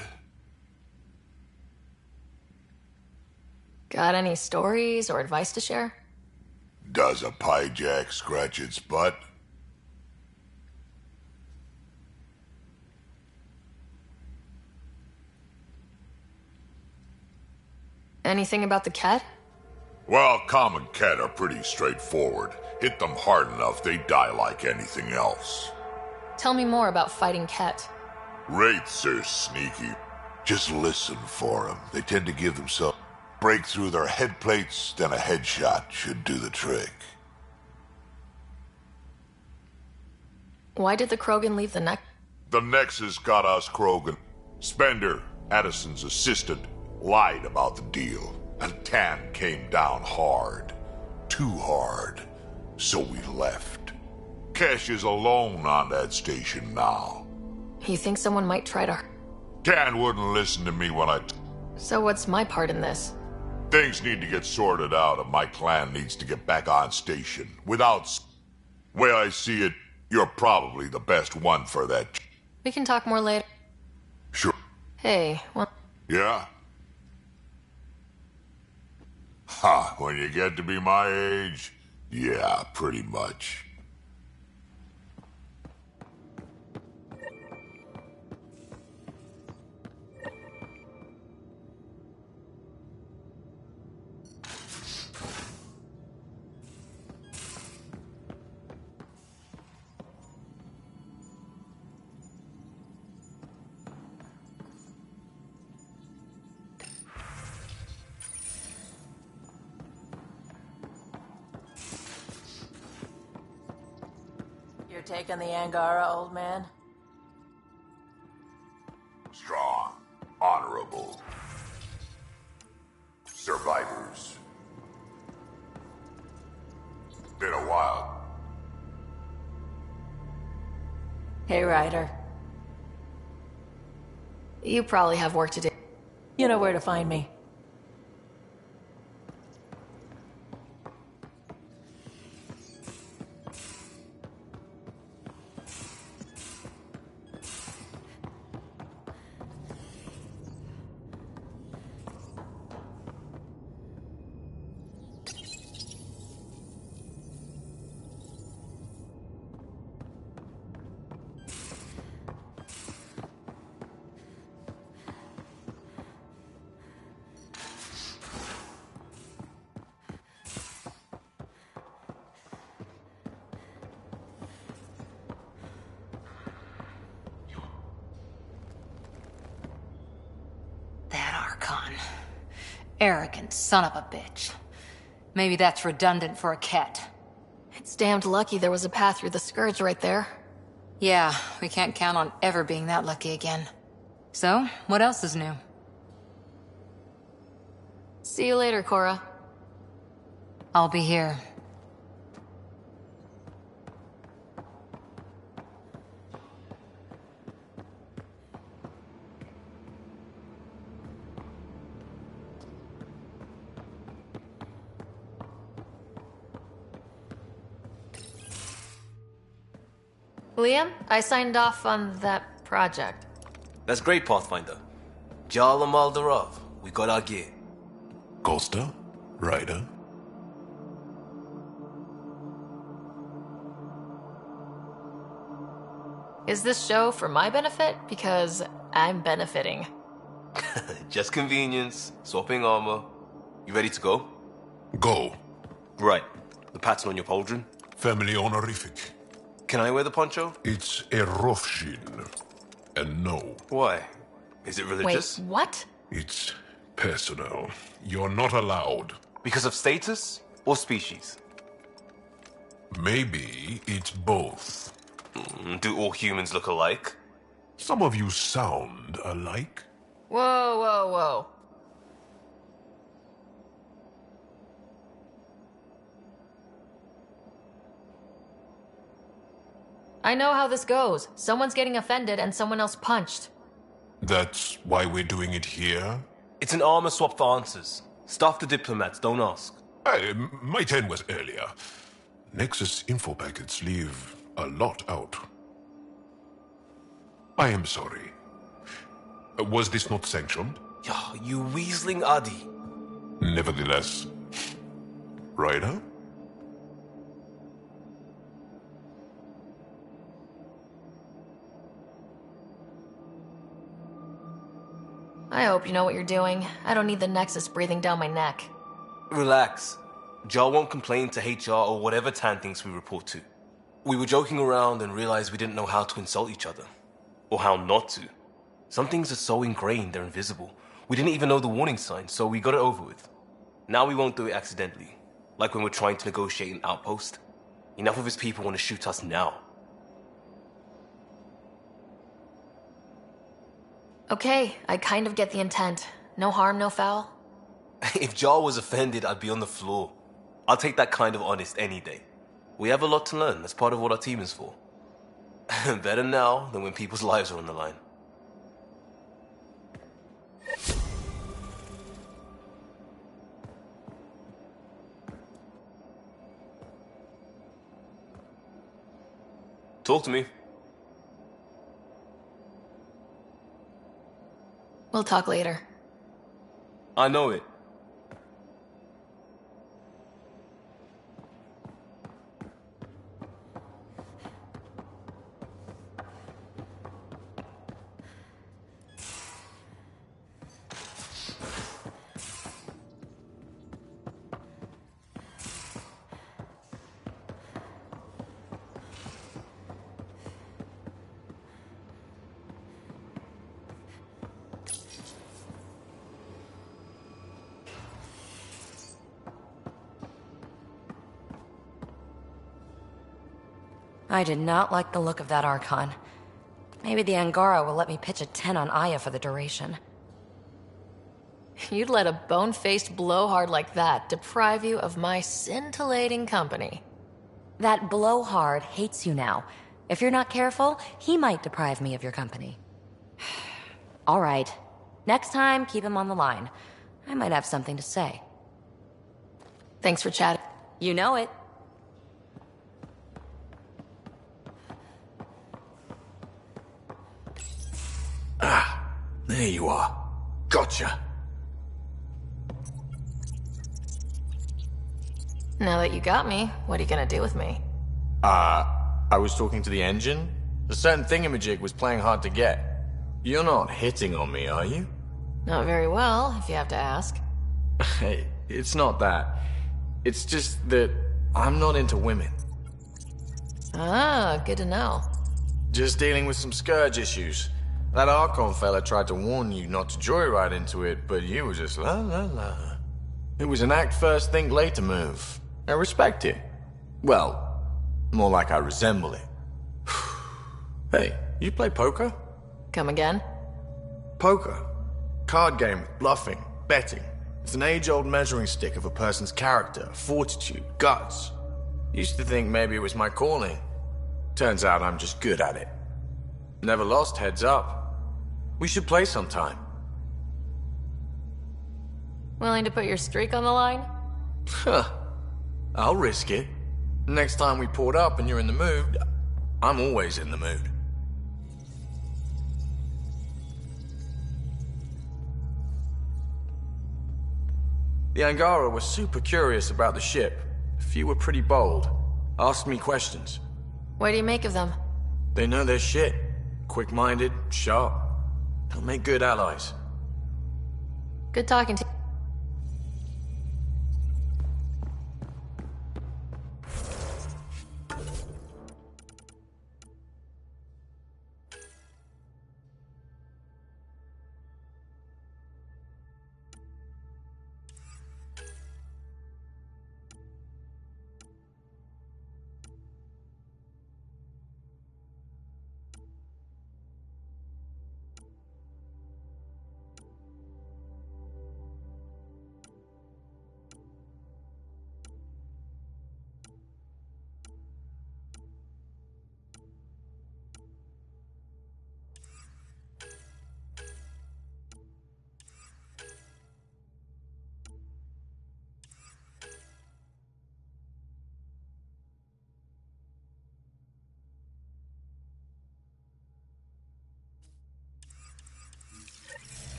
Got any stories or advice to share? Does a pie jack scratch its butt? Anything about the cat? Well, common cat are pretty straightforward. Hit them hard enough, they die like anything else. Tell me more about fighting Ket. Wraiths are sneaky. Just listen for them. They tend to give themselves break through their head plates, then a headshot should do the trick. Why did the Krogan leave the neck? The Nexus got us Krogan. Spender, Addison's assistant, lied about the deal. And Tan came down hard. Too hard. So we left. Kesh is alone on that station now. You think someone might try to... Tan wouldn't listen to me when So what's my part in this? Things need to get sorted out and my clan needs to get back on station. Without... Way I see it, you're probably the best one for that. We can talk more later. Sure. Hey, well... Yeah? Ha, when you get to be my age, yeah, pretty much. You're taking the Angara, old man? Strong, honorable. Survivors. Been a while. Hey, Ryder. You probably have work to do. You know where to find me. Arrogant son of a bitch. Maybe that's redundant for a cat. It's damned lucky there was a path through the Scourge right there. Yeah, we can't count on ever being that lucky again. So, what else is new? See you later, Cora. I'll be here. Liam, I signed off on that project. That's great, Pathfinder. Jarl and Maldarov, we got our gear. Costa? Ryder? Is this show for my benefit? Because I'm benefiting. Just convenience, swapping armor. You ready to go? Go. Right. The pattern on your pauldron? Family honorific. Can I wear the poncho? It's a Rofshin. And no. Why? Is it religious? Wait, what? It's personal. You're not allowed. Because of status or species? Maybe it's both. Do all humans look alike? Some of you sound alike. Whoa, whoa, whoa. I know how this goes. Someone's getting offended and someone else punched. That's why we're doing it here? It's an armor swap for answers. Stuff the diplomats, don't ask. Hey, my turn was earlier. Nexus info packets leave a lot out. I am sorry. Was this not sanctioned? You weaseling Adi. Nevertheless. Ryder? I hope you know what you're doing. I don't need the Nexus breathing down my neck. Relax. Jar won't complain to HR or whatever Tan thinks we report to. We were joking around and realized we didn't know how to insult each other. Or how not to. Some things are so ingrained they're invisible. We didn't even know the warning sign, so we got it over with. Now we won't do it accidentally. Like when we're trying to negotiate an outpost. Enough of his people want to shoot us now. Okay, I kind of get the intent. No harm, no foul. If Jar was offended, I'd be on the floor. I'll take that kind of honest any day. We have a lot to learn. That's part of what our team is for. Better now than when people's lives are on the line. Talk to me. We'll talk later. I know it. I did not like the look of that Archon. Maybe the Angara will let me pitch a 10 on Aya for the duration. You'd let a bone-faced blowhard like that deprive you of my scintillating company. That blowhard hates you now. If you're not careful, he might deprive me of your company. All right. Next time, keep him on the line. I might have something to say. Thanks for chatting. You know it. There you are. Gotcha. Now that you got me, what are you gonna do with me? I was talking to the engine. A certain thingamajig was playing hard to get. You're not hitting on me, are you? Not very well, if you have to ask. Hey, it's not that. It's just that I'm not into women. Ah, good to know. Just dealing with some scourge issues. That Archon fella tried to warn you not to joyride into it, but you were just la la la. It was an act first, think later move. I respect it. Well, more like I resemble it. Hey, you play poker? Come again? Poker. Card game with bluffing, betting. It's an age-old measuring stick of a person's character, fortitude, guts. Used to think maybe it was my calling. Turns out I'm just good at it. Never lost heads up. We should play sometime. Willing to put your streak on the line? Huh. I'll risk it. Next time we port up and you're in the mood, I'm always in the mood. The Angara was super curious about the ship. A few were pretty bold. Asked me questions. What do you make of them? They know their shit. Quick-minded, sharp. They'll make good allies. Good talking to you.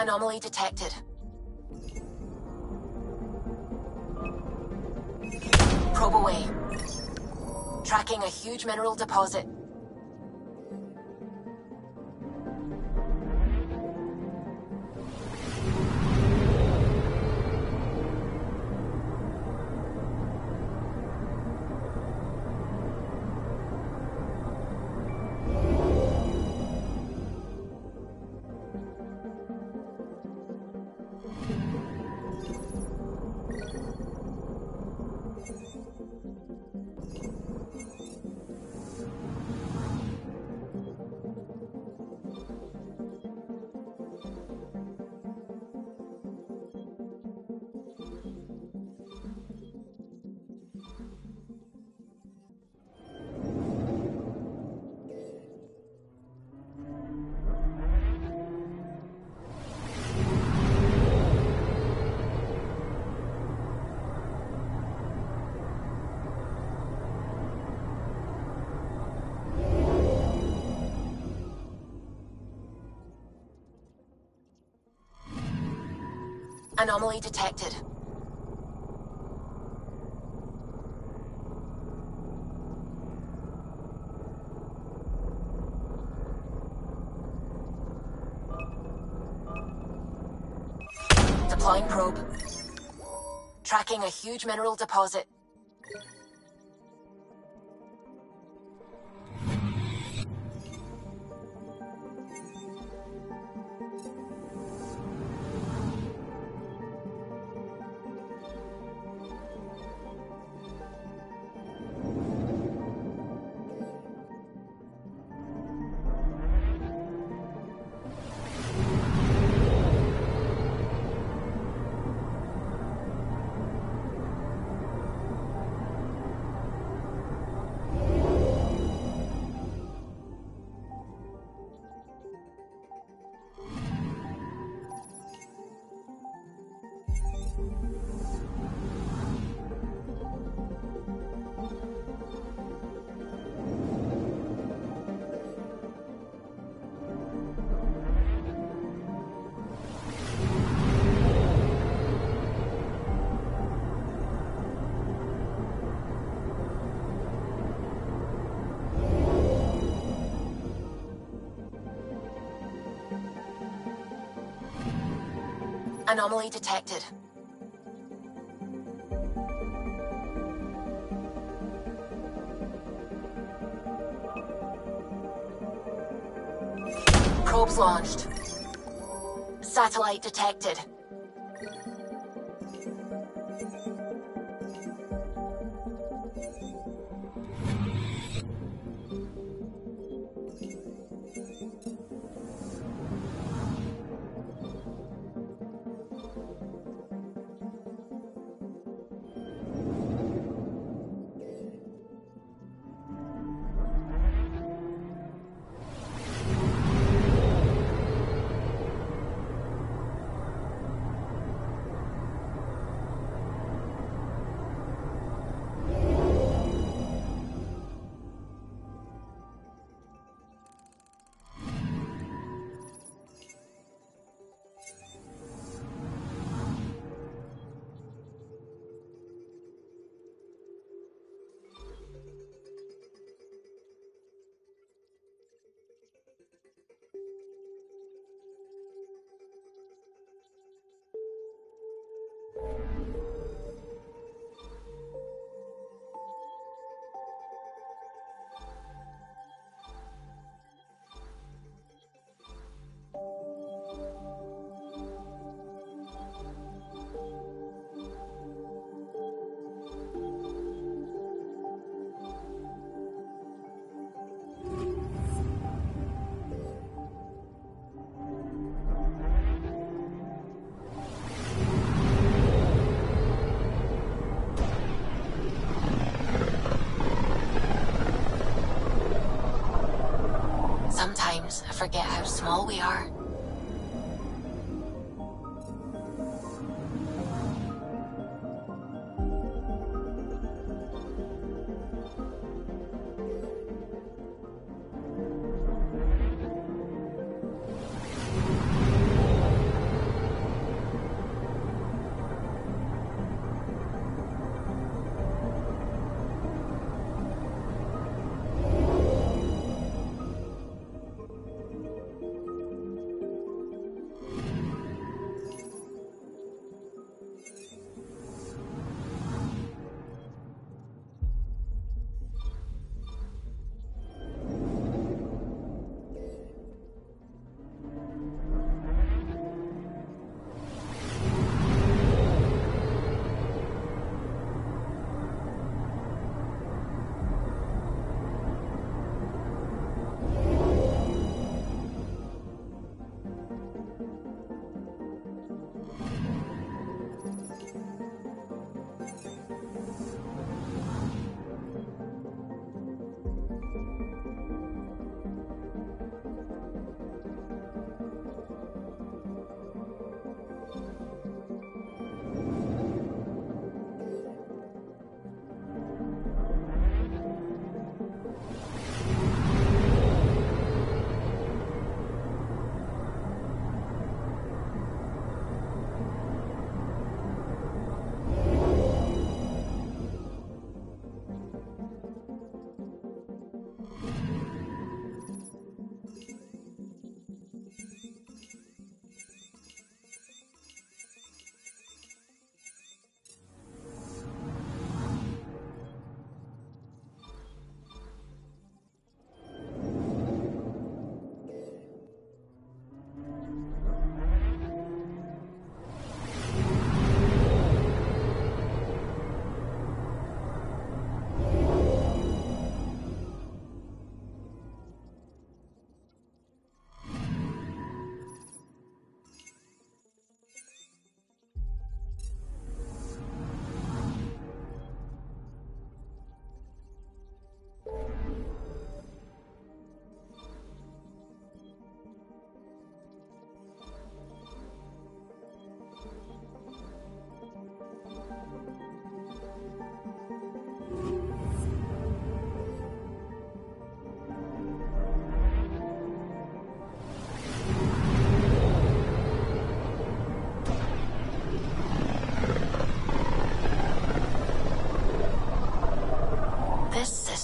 Anomaly detected. Probe away. Tracking a huge mineral deposit. Anomaly detected. Deploying probe. Tracking a huge mineral deposit. Anomaly detected. Probes launched. Satellite detected. Sometimes I forget how small we are.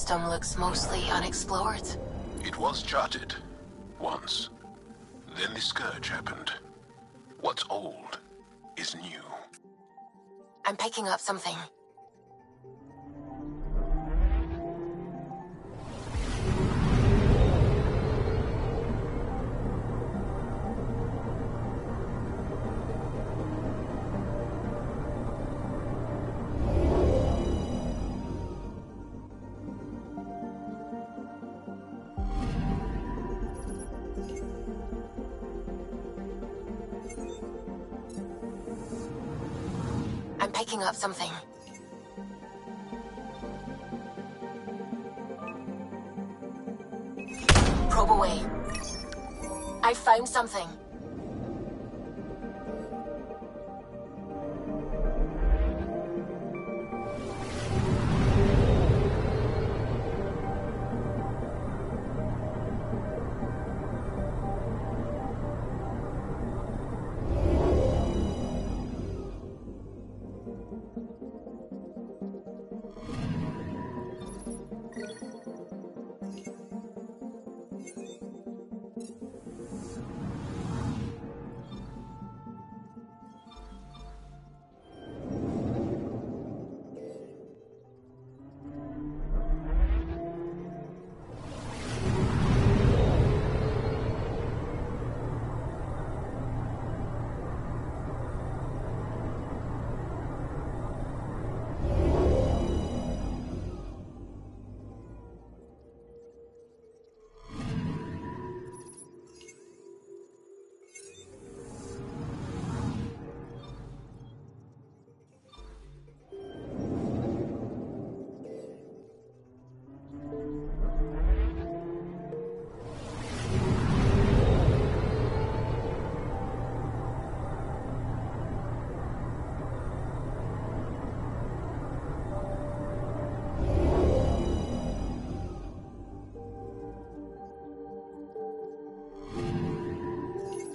system looks mostly unexplored. It was charted. Once. Then the Scourge happened. What's old is new. I'm picking up something. I'm picking up something. Probe away. I found something.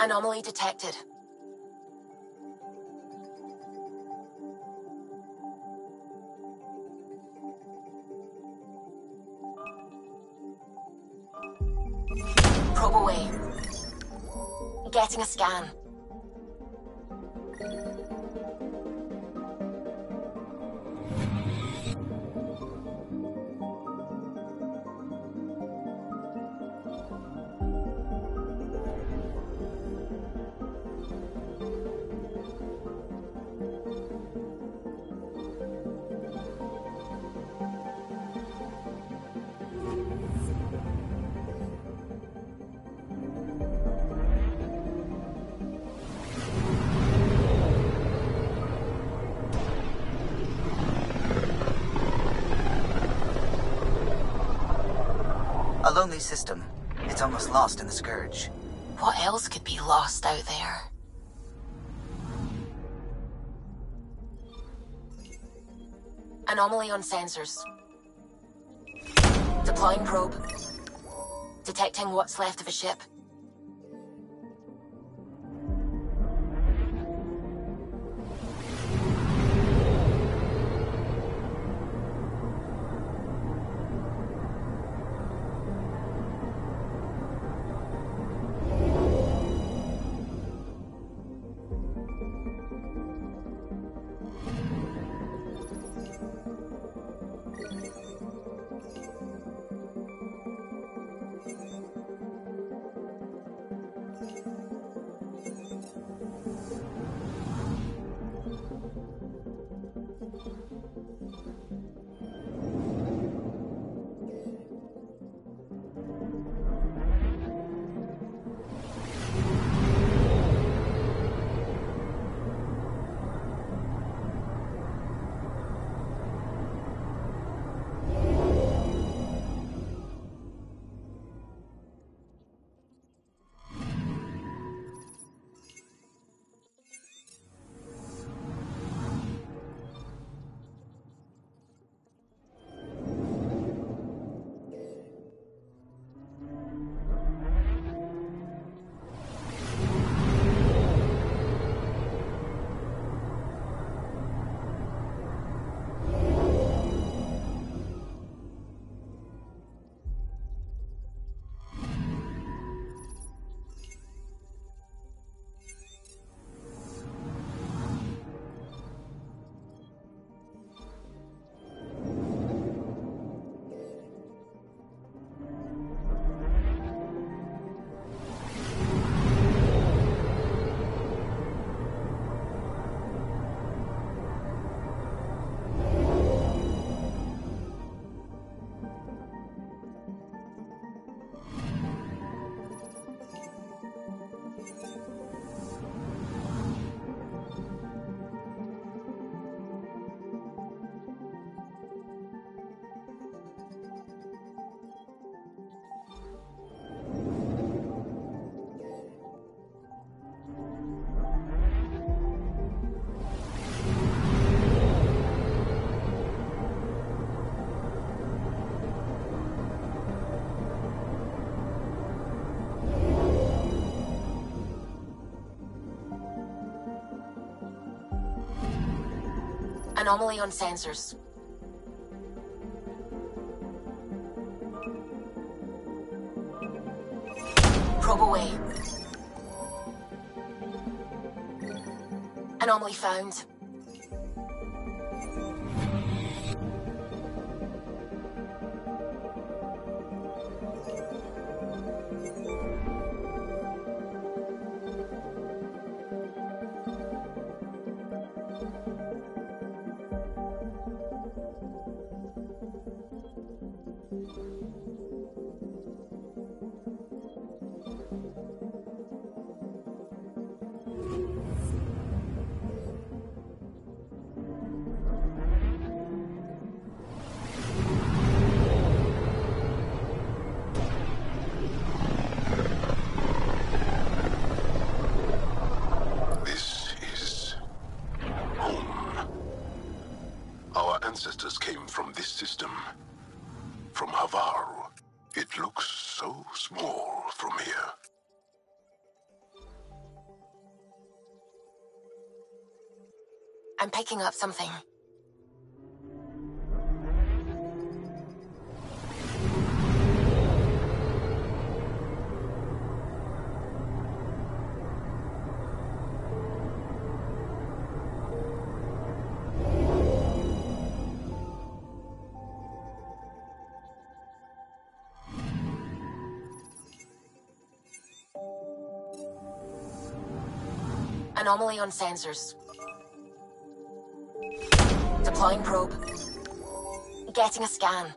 Anomaly detected. Probe away. Getting a scan. A lonely system. It's almost lost in the Scourge. What else could be lost out there? Anomaly on sensors. Deploying probe. Detecting what's left of a ship. Anomaly on sensors. Probe away. Anomaly found. Ancestors came from this system, from Havaru. It looks so small from here. I'm picking up something. Anomaly on sensors. Deploying probe. Getting a scan.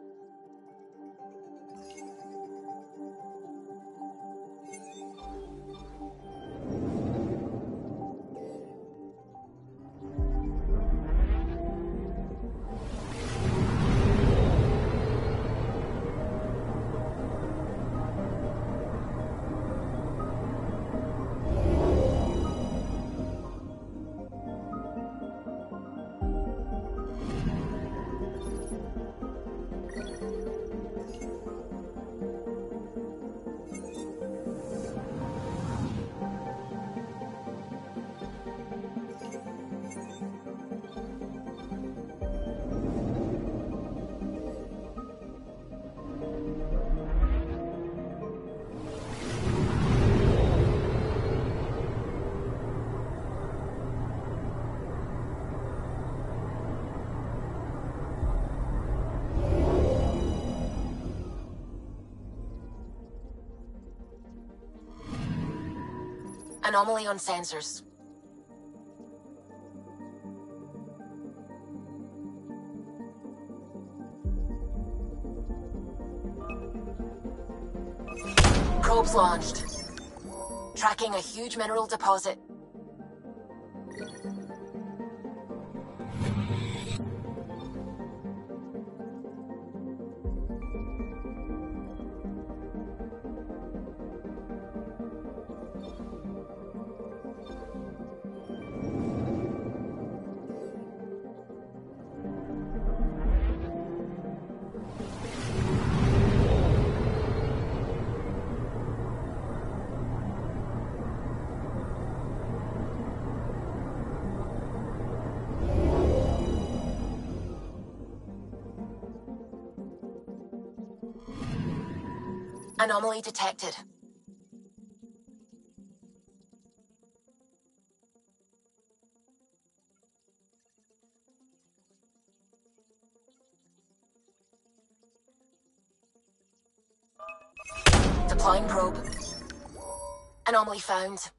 Anomaly on sensors. Probes launched. Tracking a huge mineral deposit. Anomaly detected. Deploying probe. Anomaly found.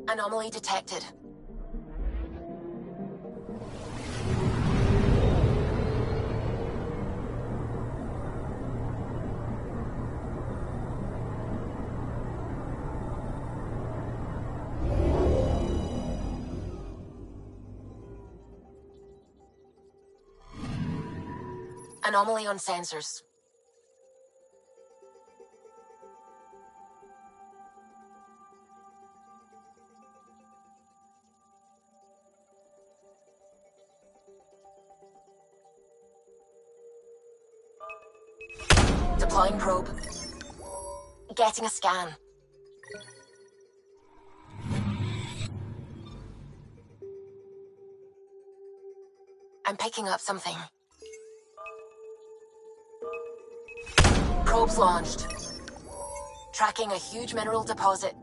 Anomaly detected. Anomaly on sensors. Deploying probe. Getting a scan. I'm picking up something. Probes launched. Tracking a huge mineral deposit.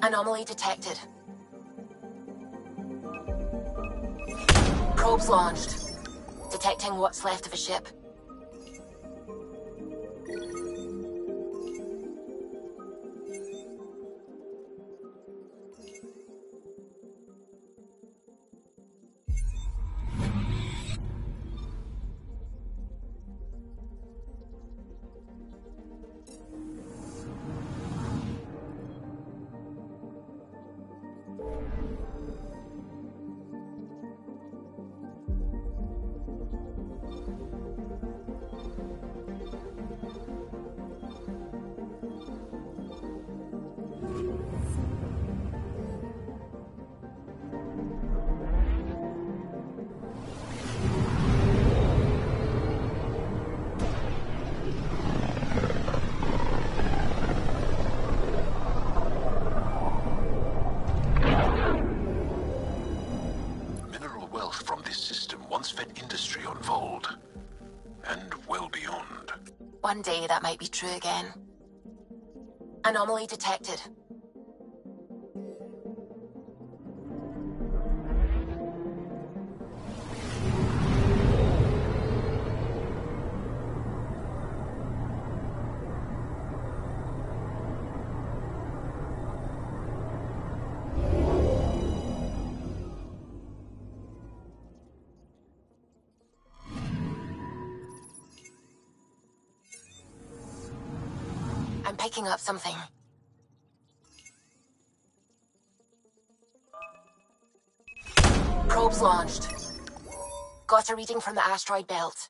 Anomaly detected. Probes launched. Detecting what's left of a ship. One day that might be true again. Anomaly detected. I'm picking up something. Probes launched. Got a reading from the asteroid belt.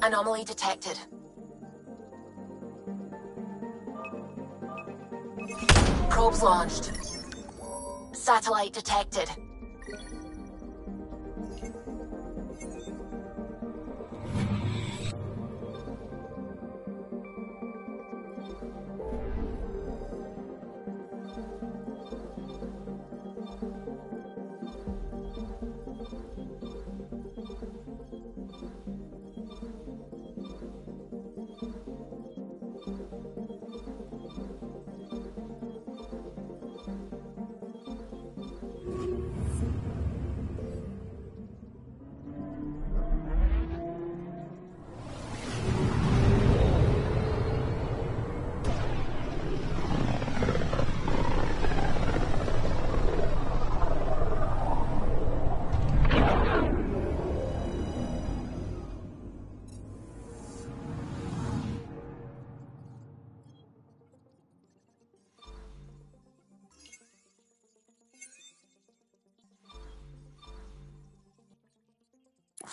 Anomaly detected. Probes launched. Satellite detected.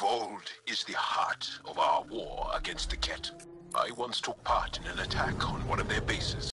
Vold is the heart of our war against the Ket. I once took part in an attack on one of their bases.